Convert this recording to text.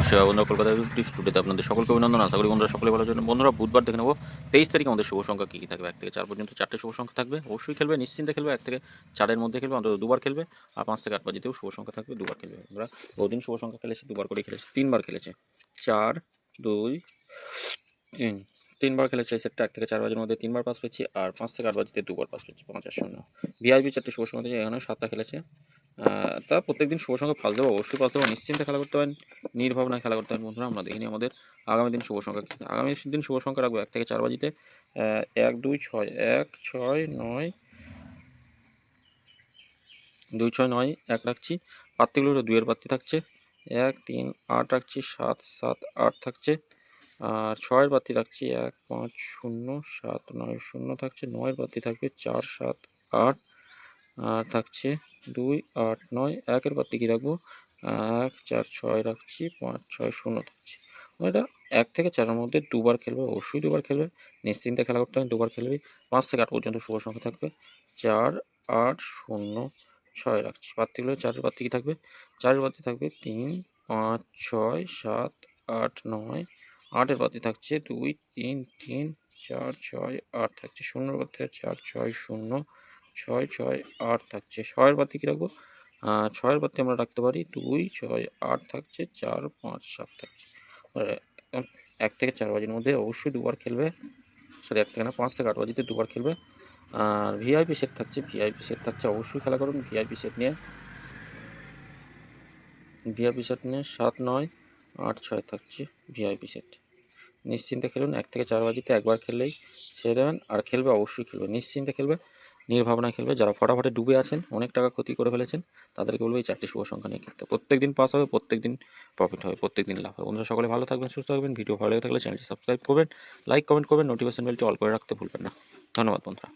নমস্কার বন্ধুরা, কলকাতা স্টুডিওতে আপনাদের সকলকে অভিনন্দন। আশা করি বন্ধুরা সকলে ভালো আছেন। বন্ধুরা, বুধবার দেখে নেবো 23 তারিখ আমাদের শুভ সংখ্যা কী কী থাকবে। 1 থেকে 4 পর্যন্ত 4টে শুভ সংখ্যা থাকবে, অবশ্যই খেলবে, নিশ্চিন্তে খেলবে। 1 থেকে 4-এর মধ্যে খেলবে, অন্তত দুবার খেলবে। আর 5 থেকে 8 বাজিতেও শুভ সংখ্যা থাকবে, দুবার খেলবে। বন্ধুরা, বহুদিন শুভ সংখ্যা খেলেছে, দুবার করে খেলেছে, 3বার খেলেছে। 4, 2, 3, 3বার খেলেছে এই সেটটা। 1 থেকে 4 বাজির মধ্যে 3বার পাস পেয়েছি, আর 5 থেকে 8 বাজিতে দুবার পাস পেয়েছি, 5 আর 0। ভিআইপি 4টে শুভ সংখ্যা থেকে এখানে 7টা খেলেছে। তা প্রত্যেকদিন শুভ সংখ্যা পাস দেবো, অবশ্যই পাস দেবো। নিশ্চিন্তে খেলা করতে পারেন, নির্ভাবনায় খেলা করতে পারেন। বন্ধুরা, আমরা দেখিনি আমাদের আগামী দিন শুভ সংখ্যা কী। আগামী দিন শুভ সংখ্যা রাখবো 1 থেকে 4 বাজিতে 1, 2, 6, 1, 6, 9, 2, 6, 9, 1 রাখছি। প্রার্থীগুলো 2-এর প্রার্থী থাকছে, 1, 3, 8 রাখছি, 7, 7, 8 থাকছে। আর 6-এর প্রার্থী রাখছি 1, 5, 0, 7, 9, 0 থাকছে। 9-এর প্রার্থী থাকবে 4, 7, 8। আর থাকছে 2, 8, 9। 1-এর প্রার্থী কী রাখবো, 1, 4, 6 রাখছি, 5, 6, 0 থাকছে। এটা 1 থেকে 4-এর মধ্যে দুবার খেলবে, অবশ্যই দুবার খেলবে। নিশ্চিন্তে খেলা করতে হবে, দুবার খেলবে। 5 থেকে 8 পর্যন্ত শুভ সংখ্যা থাকবে, 4, 8, 0, 6 রাখছি। প্রার্থীগুলো 4-এর প্রার্থী কী থাকবে, 4-এর প্রার্থী থাকবে 3, 5, 6, 7, 8, 9। 8-এর প্রার্থী থাকছে 2, 3, 3, 4, 6, 8 থাকছে। 0-এর প্রার্থী 4, 6, 0, 6, 6, 8 থাকছে। 6-এর প্রার্থী কী রাখবো, 6-এর প্রার্থী আমরা রাখতে পারি 2, 6, 8 থাকছে। 4, 5, 7 থাকছে। 1 থেকে 4 বাজির মধ্যে অবশ্যই দুবার খেলবে। সরি, 1 থেকে না, 5 থেকে 8 বাজিতে দুবার খেলবে। আর ভিআইপি সেট থাকছে, ভিআইপি সেট থাকছে, অবশ্যই খেলা করুন ভিআইপি সেট নিয়ে। ভিআইপি সেট নিয়ে 7, 9, 8, 6 থাকছে ভিআইপি সেট। নিশ্চিন্তে খেলুন, 1 থেকে 4 বাজিতে একবার খেললেই ছেড়ে দেবেন। আর খেলবে, অবশ্যই খেলবে, নিশ্চিন্তে খেলবে, নির্ভাবনায় খেলবে। যারা ফটাফটে ডুবে আছেন, অনেক টাকা ক্ষতি করে ফেলেছেন, তাদেরকে বলবো এই 4টে শুভ সংখ্যা নিয়ে খেলতে। প্রত্যেকদিন পাস হবে, প্রত্যেকদিন প্রফিট হবে, প্রত্যেকদিন লাভ হবে। বন্ধুরা, সকলে ভালো থাকবেন, সুস্থ থাকবেন। ভিডিও ভালো লেগে থাকলে চ্যানেলটি সাবস্ক্রাইব করবেন, লাইক কমেন্ট করবেন, নোটিফিকেশন বেলটি অল করে রাখতে ভুলবেন না। ধন্যবাদ বন্ধুরা।